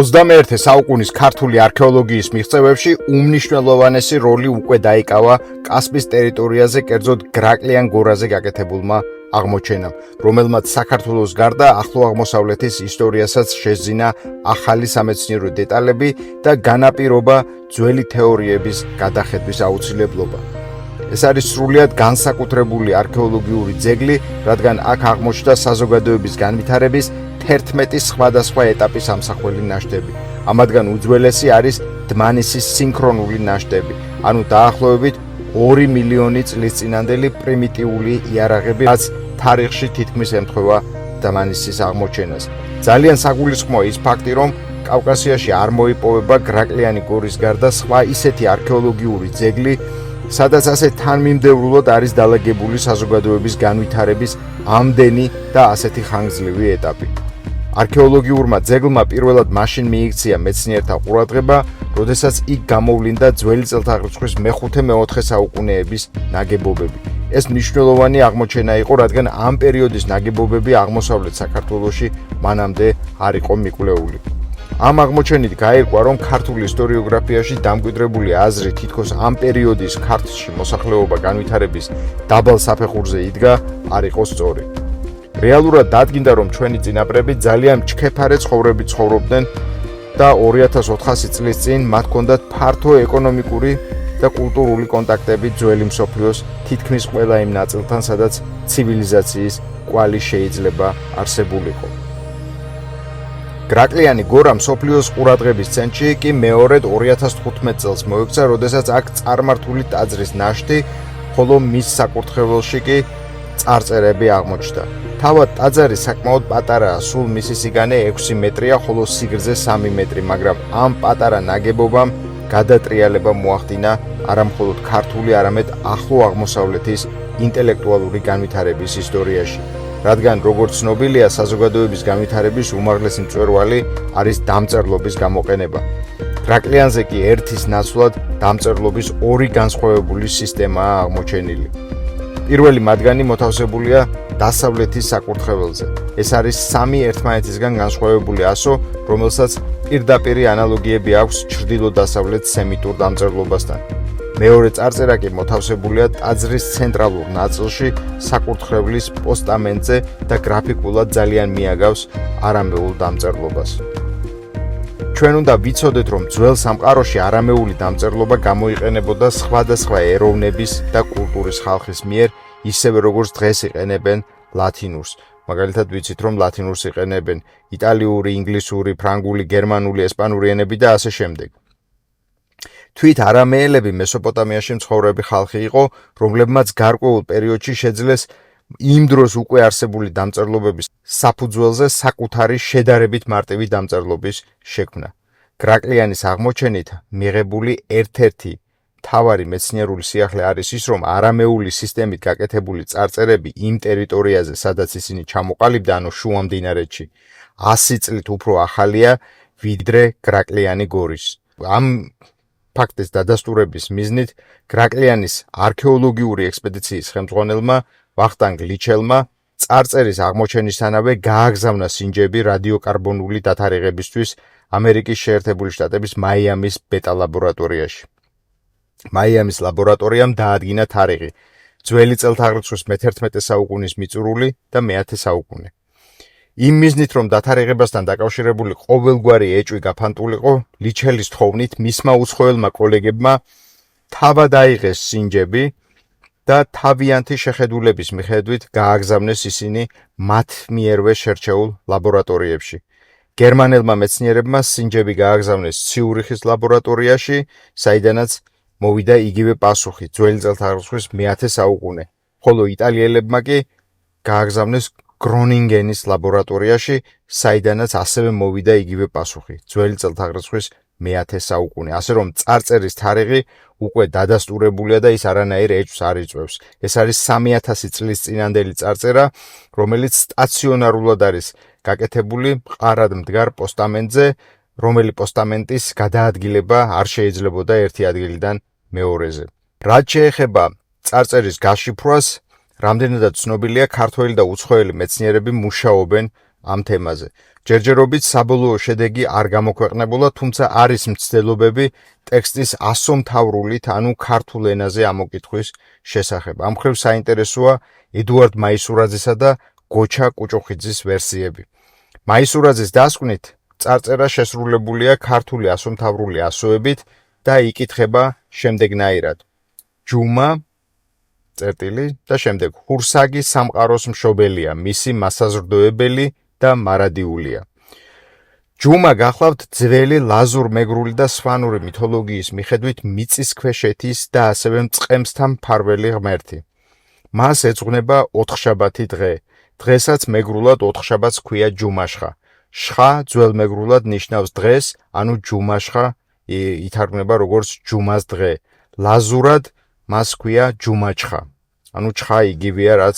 21 საუკუნის ქართული არქეოლოგიის მიღწევებში უმნიშვნელოვანესი როლი უკვე დაიკავა კასპიის ტერიტორიაზე, კერძოდ გრაკლიან გორაზე გაკეთებულმა აღმოჩენამ, რომელმაც საქართველოს გარდა ახლო აღმოსავლეთის ისტორიასაც შეძინა ახალი სამეცნიერო დეტალები და განაპირობა ძველი თეორიების გადახედვის აუცილებლობა. ეს არის სრულიად განსაკუთრებული არქეოლოგიური ძეგლი, რადგან აქ აღმოჩნდა საზოგადოების განვითარების 11 სხვადასხვა ეტაპის ამსახველი ნაშთები. ამათგან უძველესი არის დმანისის სინქრონული ნაშთები, ანუ დაახლოებით 2 მილიონი წლის წინანდელი პრიმიტიული იარაღები, რაც თარიღში თითქმის ემთხვევა დმანისის აღმოჩენას. ძალიან საგულისხმოა ის ფაქტი, რომ კავკასიაში არ მოიპოვება გრაკლიანი გორის გარდა სხვა ისეთი არქეოლოგიური ძეგლი, სადაც ასე თანმიმდევრულად არის დალაგებული საზოგადოების განვითარების ამდენი და ასეთი ხანგრძლივი ეტაპი. არქეოლოგიურმა ძეგლმა პირველად მაშინ მიიქცია მეცნიერთა ყურადღება, როდესაც იქ გამოვლინდა ძველი წელთაღრიცხვის მე-5-მე-4 საუკუნეების ნაგებობები. ეს მნიშვნელოვანი აღმოჩენა იყო, რადგან ამ პერიოდის ნაგებობები აღმოსავლეთ საქართველოში მანამდე არ იყო მიკვლეული. ამ აღმოჩენით გაირკვა, რომ ქართულ ისტორიოგრაფიაში დამკვიდრებული აზრი თითქოს ამ პერიოდის ქართლში მოსახლეობა განვითარების დაბალ საფეხურზე იდგა, არ იყო სწორი. რეალურად დადგინდა, რომ ჩვენი წინაპრები ძალიან ჩქეფარე ცხოვრებით ცხოვრობდნენ და 2400 წლის წინ მათ ჰქონდათ ფართო ეკონომიკური და კულტურული კონტაქტები ძველი მსოფლიოს თითქმის ყველა იმ ნაწილთან, სადაც ცივილიზაციის კვალი შეიძლება არსებულიყო. გრაკლიანი გორა მსოფლიოს ყურადღების ცენტრში კი მეორედ 2015 წელს მოექცა, როდესაც აქ წარმართული ტაძრის ნაშთი, ხოლო მის საკურთხეველში კი წარწერები აღმოჩნდა. თავად ტაძარი საკმაოდ პატარაა, სულ მისი სიგანე 6 მეტრია, ხოლო სიგრძე 3 მეტრი, მაგრამ ამ პატარა ნაგებობამ გადატრიალება მოახდინა არა მხოლოდ ქართული, არამედ ახლო აღმოსავლეთის ინტელექტუალური განვითარების ისტორიაში. რადგან როგორც ცნობილია, საზოგადოების განვითარების უმაღლესი მწვერვალი არის დამწერლობის გამოყენება. გრაკლიანზე კი ერთის ნაცვლად დამწერლობის 2 განსხვავებული სისტემაა აღმოჩენილი. პირველი მათგანი მოთავსებულია დასავლეთის საკურთხეველზე. ეს არის 3 ერთმანეთისგან განსხვავებული ასო, რომელსაც პირდაპირი ანალოგიები აქვს ჩრდილო-დასავლეთ სემიტურ დამწერლობასთან. მეორე წარწერა კი მოთავსებულია ტაძრის ცენტრალურ ნაწილში, საკურთხევლის პოსტამენტზე და გრაფიკულად ძალიან მიაგავს არამეულ დამწერლობას. ჩვენ უნდა ვიცოდეთ, რომ ძველ სამყაროში არამეული დამწერლობა გამოიყენებოდა სხვადასხვა ეროვნების და კულტურის ხალხის მიერ, ისევე როგორც დღეს იყენებენ ლათინურს. მაგალითად ვიცით, რომ ლათინურს იყენებენ იტალიური, ინგლისური, ფრანგული, გერმანული, ესპანური ენები და ასე შემდეგ. თვით არამეელები მესოპოტამიაში მცხოვრები ხალხი იყო, რომლებმაც გარკვეულ პერიოდში შეძლეს იმ დროს უკვე არსებული დამწერლობების საფუძველზე საკუთარი შედარებით მარტივი დამწერლობის შექმნა. გრაკლიანის აღმოჩენით მიღებული ერთ-ერთი მთავარი მეცნიერული სიახლე არის ის, რომ არამეული სისტემით გაკეთებული წარწერები იმ ტერიტორიაზე, სადაც ისინი ჩამოყალიბდა, ანუ შუა მდინარეთში, 100 წლით უფრო ახალია, ვიდრე გრაკლიანი გორის. ამ ფაქტის დადასტურების მიზნით გრაკლიანის არქეოლოგიური ექსპედიციის ხელმძღვანელმა ვახტანგ ლიჩელმა წარწერის აღმოჩენისთანავე გააგზავნა სინჯები რადიოკარბონული დათარიღებისთვის ამერიკის შეერთებული შტატების მაიამის ბეტა ლაბორატორიაში. მაიამის ლაბორატორიამ დაადგინა თარიღი, ძველი წელთაღრიცხვის მე-11 საუკუნის მიწურული და მე-10 საუკუნე. იმ მიზნით, რომ დათარიღებასთან დაკავშირებული ყოველგვარი ეჭვი გაფანტულიყო, ლიჩელის თხოვნით მისმა უცხოელმა კოლეგებმა თავად აიღეს სინჯები და თავიანთი შეხედულების მიხედვით გააგზავნეს ისინი მათ მიერვე შერჩეულ ლაბორატორიებში. გერმანელმა მეცნიერებმა სინჯები გააგზავნეს ციურიხის ლაბორატორიაში, საიდანაც მოვიდა იგივე პასუხი, ძველი წელთაღრიცხვის მე-10 საუკუნე, ხოლო იტალიელებმა კი გააგზავნეს გრონინგენის ლაბორატორიაში, საიდანაც ასევე მოვიდა იგივე პასუხი, ძველი წელთაღრიცხვის მე-10 საუკუნე. ასე რომ წარწერის თარიღი უკვე დადასტურებულია და ის არანაირ ეჭვს არ იწვევს. ეს არის 3000 წლის წინანდელი წარწერა, რომელიც სტაციონარულად არის გაკეთებული მყარად მდგარ პოსტამენტზე, რომელი პოსტამენტის გადაადგილება არ შეიძლებოდა ერთი ადგილიდან მეორეზე. რაც შეეხება წარწერის გაშიფრვას, რამდენადაც ცნობილია, ქართველი და უცხოელი მეცნიერები მუშაობენ ამ თემაზე. ჯერჯერობით საბოლოო შედეგი არ გამოქვეყნებულა, თუმცა არის მცდელობები ტექსტის ასომთავრულით, ანუ ქართულ ენაზე ამოკითხვის შესახებ. ამ მხრივ საინტერესოა ედუარდ მაისურაძისა და გოჩა კუჭუხიძის ვერსიები. მაისურაძის დასკვნით წარწერა შესრულებულია ქართული ასომთავრული ასოებით და იკითხება შემდეგნაირად. ჯუმა წერტილი და შემდეგ ჰურსაგი სამყაროს მშობელია, მისი მასაზრდოებელი და მარადიულია. ჯუმა გახლავთ ძველი ლაზურ-მეგრული და სვანური მითოლოგიის მიხედვით მიწისქვეშეთის და ასევე მწყემსთან მფარველი ღმერთი. მას ეძღვნება ოთხშაბათი დღე. დღესაც მეგრულად ოთხშაბათს ქვია ჯუმაშხა. შხა ძველმეგრულად ნიშნავს დღეს, ანუ ჯუმაშხა ითარგმნება როგორც ჯუმას დღე. ლაზურად მას ქვია ჯუმაჩხა. ანუ ჩხა იგივეა რაც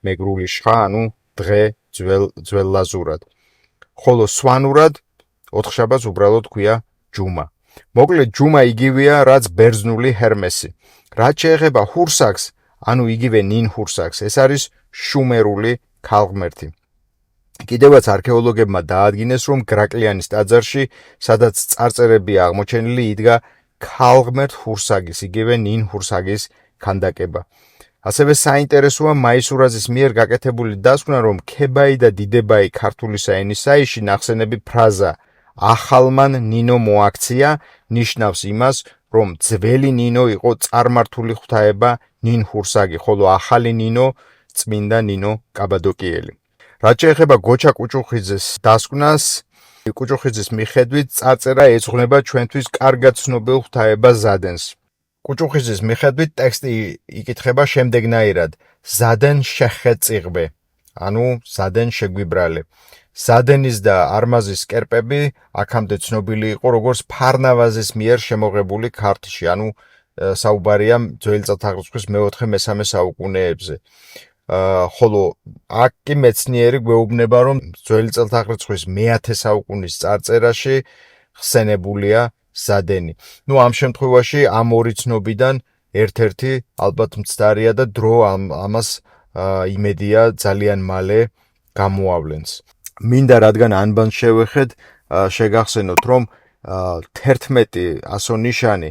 მეგრული შხა, ანუ დღე ძველ ლაზურად. ხოლო სვანურად ოთხშაბათს უბრალოდ ქვია ჯუმა. მოკლედ ჯუმა იგივეა რაც ბერძნული ჰერმესი. რაც შეეხება ჰურსაგს, ანუ იგივე ნინ ჰურსაგს, ეს არის შუმერული ქალღმერთი. კიდევაც არქეოლოგებმა დაადგინეს, რომ გრაკლიანის ტაძარში, სადაც წარწერებია აღმოჩენილი, იდგა ქალღმერთ ჰურსაგის, იგივე ნინ ჰურსაგის ქანდაკება. ასევე საინტერესოა მაისურაძის მიერ გაკეთებული დასკვნა, რომ ქებაი და დიდებაი ქართული საენისაიში ნახსენები ფრაზა ახალმან ნინო მოაქცია ნიშნავს იმას, რომ ძველი ნინო იყო წარმართული ღვთაება ნინ ჰურსაგი, ხოლო ახალი ნინო წმინდა ნინო კაბადოკიელი. რაც შეეხება გოჩა კუჭუხიძეს დასკვნას, კუჭუხიძის მიხედვით წარწერა ეძღვნება ჩვენთვის კარგად ცნობილ ღვთაება ზადენს. კუჭუხიძის მიხედვით ტექსტი იკითხება შემდეგნაირად: ზადენ შეხეწიღბე, ანუ ზადენ შეგვიბრალე. ზადენის და არმაზის კერპები აქამდე ცნობილი იყო როგორც ფარნავაზის მიერ შემოღებული ქართლში, ანუ საუბარია ძველი წელთაღრიცხვის მე-4-მე-3 საუკუნეებზე. ხოლო აქ კი მეცნიერი გვეუბნება, რომ ძველი წელთაღრიცხვის მე-10 საუკუნის წარწერაში ხსენებულია ზადენი. ამ შემთხვევაში ამ ორი ცნობიდან ერთ-ერთი ალბათ მცდარია და დრო ამას იმედია ძალიან მალე გამოავლენს. მინდა რადგან ანბანს შევეხეთ, შეგახსენოთ, რომ 11 ასონიშანი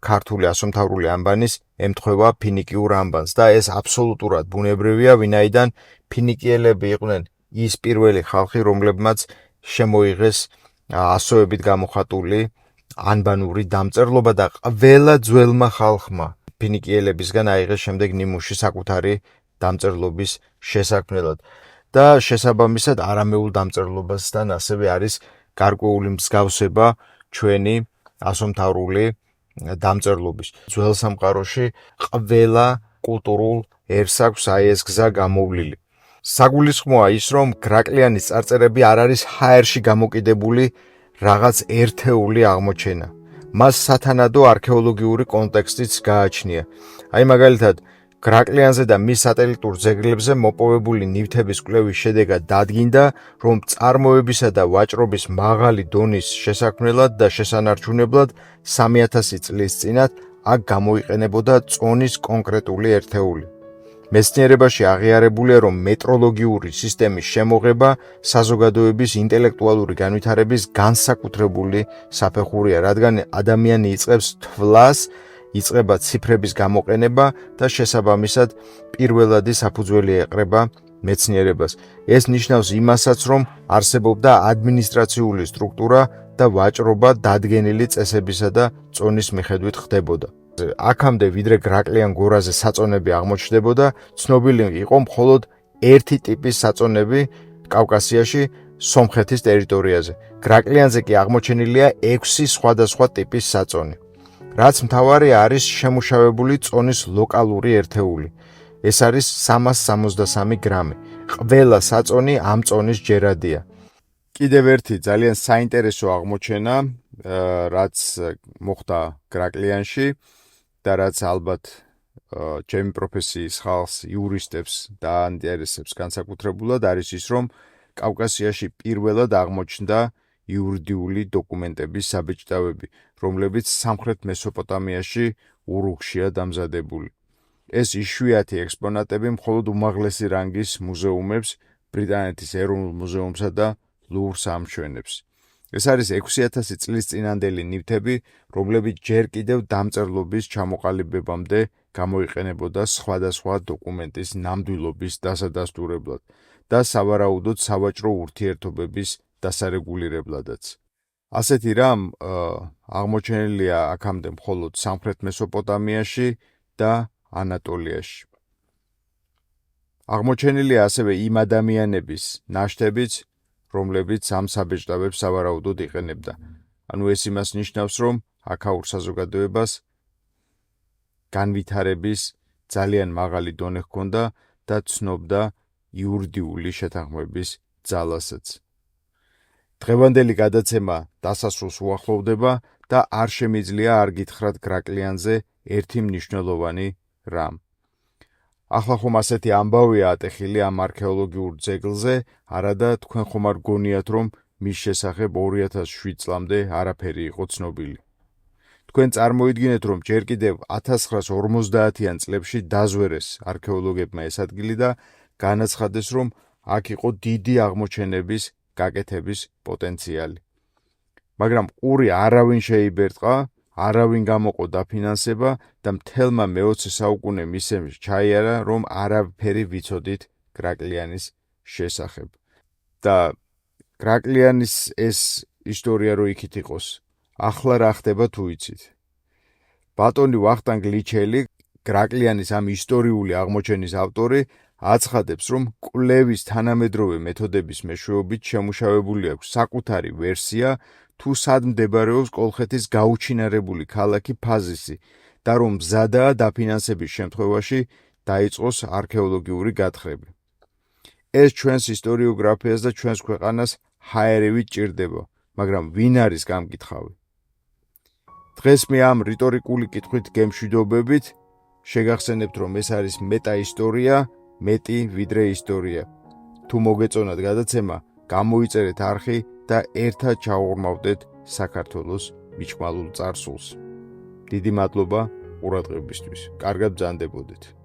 ქართული ასომთავრული ანბანის ემთხვევა ფინიკიურ ანბანს და ეს აბსოლუტურად ბუნებრივია, ვინაიდან ფინიკიელები იყვნენ ის პირველი ხალხი, რომლებმაც შემოიღეს ასოებით გამოხატული ანბანური დამწერლობა და ყველა ძველმა ხალხმა ფინიკიელებისგან აიღეს შემდეგ ნიმუში საკუთარი დამწერლობის შესაქმნელად და შესაბამისად არამეულ დამწერლობასთან ასევე არის გარკვეული მსგავსება ჩვენი ასომთავრული დამწერლობის. ძველ სამყაროში ყველა კულტურულ ერს აქვს აი ეს გზა გამოვლილი. საგულისხმოა ის, რომ გრაკლიანის წარწერები არ არის ჰაერში გამოკიდებული რაღაც ერთეული აღმოჩენა. მას სათანადო არქეოლოგიური კონტექსტიც გააჩნია. აი მაგალითად, გრაკლიანზე და მის სატელიტურ ძეგლებზე მოპოვებული ნივთების კვლევის შედეგად დადგინდა, რომ წარმოებისა და ვაჭრობის მაღალი დონის შესაქმნელად და შესანარჩუნებლად 3000 წლის წინათ აქ გამოიყენებოდა წონის კონკრეტული ერთეული. მეცნიერებაში აღიარებულია, რომ მეტროლოგიური სისტემის შემოღება საზოგადოების ინტელექტუალური განვითარების განსაკუთრებული საფეხურია, რადგან ადამიანი იწყებს თვლას, იწყება ციფრების გამოყენება და შესაბამისად პირველადი საფუძველი ეყრება მეცნიერებას. ეს ნიშნავს იმასაც, რომ არსებობდა ადმინისტრაციული სტრუქტურა და ვაჭრობა დადგენილი წესებისა და წონის მიხედვით ხდებოდა. აქამდე ვიდრე გრაკლიან გორაზე საწონები აღმოჩნდებოდა, ცნობილი იყო მხოლოდ ერთი ტიპის საწონები კავკასიაში, სომხეთის ტერიტორიაზე. გრაკლიანზე კი აღმოჩენილია 6 სხვადასხვა ტიპის საწონი. რაც მთავარია არის შემუშავებული წონის ლოკალური ერთეული. ეს არის 363 გრამი. ყველა საწონი ამ წონის ჯერადია. კიდევ ერთი ძალიან საინტერესო აღმოჩენა, რაც მოხდა გრაკლიანში და რაც ალბათ ჩემი პროფესიის ხალხს, იურისტებს დააინტერესებს განსაკუთრებულად, არის ის, რომ კავკასიაში პირველად აღმოჩნდა იურიდიული დოკუმენტების საბეჭდავები, რომლებიც სამხრეთ მესოპოტამიაში ურუქშია დამზადებული. ეს იშვიათი ექსპონატები მხოლოდ უმაღლესი რანგის მუზეუმებს ბრიტანეთის ეროვნულ მუზეუმსა და ლუვრს ამშვენებს. ეს არის 6000 წლის წინანდელი ნივთები, რომლებიც ჯერ კიდევ დამწერლობის ჩამოყალიბებამდე გამოიყენებოდა სხვადასხვა დოკუმენტის ნამდვილობის დასადასტურებლად და სავარაუდოდ სავაჭრო ურთიერთობების დასარეგულირებლადაც. ასეთი რამ აღმოჩენილია აქამდე მხოლოდ სამხრეთ მესოპოტამიაში და ანატოლიაში. აღმოჩენილია ასევე იმ ადამიანების ნაშთებიც, რომლებიც ამ საბეჭდავებს სავარაუდოდ იყენებდა. ანუ ეს იმას ნიშნავს, რომ აქაურ საზოგადოებას განვითარების ძალიან მაღალი დონე ჰქონდა და ცნობდა იურიდიული შეთანხმების ძალასაც. დღევანდელი გადაცემა დასასრულს უახლოვდება და არ შემიძლია არ გითხრათ გრაკლიანზე ერთი მნიშვნელოვანი რამ. ახლა ხომ ასეთი ამბავია ატეხილი ამ არქეოლოგიურ ძეგლზე, არადა თქვენ ხომ არ გონიათ, რომ მის შესახებ 2007 წლამდე არაფერი იყო ცნობილი. თქვენ წარმოიდგინეთ, რომ ჯერ კიდევ 1950-იან წლებში დაზვერეს არქეოლოგებმა ეს ადგილი და განაცხადეს, რომ აქ იყო დიდი აღმოჩენების გაკეთების პოტენციალი. მაგრამ ყური არავინ შეიბერტყა, არავინ გამოყო დაფინანსება და მთელმა მე-20 საუკუნე მისცემს ჩაიარა, რომ არაფერი ვიცოდით გრაკლიანის შესახებ. და გრაკლიანის ეს ისტორია რო იქით იყოს, ახლა რა ხდება თუ იცით? ბატონი ვახტანგ ლიჩელი, გრაკლიანის ამ ისტორიული აღმოჩენის ავტორი, აცხადებს, რომ კვლევის თანამედროვე მეთოდების მეშვეობით შემუშავებული აქვს საკუთარი ვერსია, თუ სად მდებარეობს კოლხეთის გაუჩინარებული ქალაქი ფაზისი და რომ მზადაა დაფინანსების შემთხვევაში დაიწყოს არქეოლოგიური გათხრები. ეს ჩვენს ისტორიოგრაფიას და ჩვენს ქვეყანას ჰაერევით ჭირდება, მაგრამ ვინ არის გამკითხავი? დღეს მე ამ რიტორიკული კითხვით გემშვიდობებით შეგახსენებთ, რომ ეს არის მეტაისტორია, მეტი ვიდრე ისტორია. თუ მოგეწონათ გადაცემა, გამოიწერეთ არხი და ერთად ჩაუღრმავდეთ საქართველოს მიჭმალულ წარსულს. დიდი მადლობა ყურადღებისთვის. კარგად ბრძანდებოდეთ.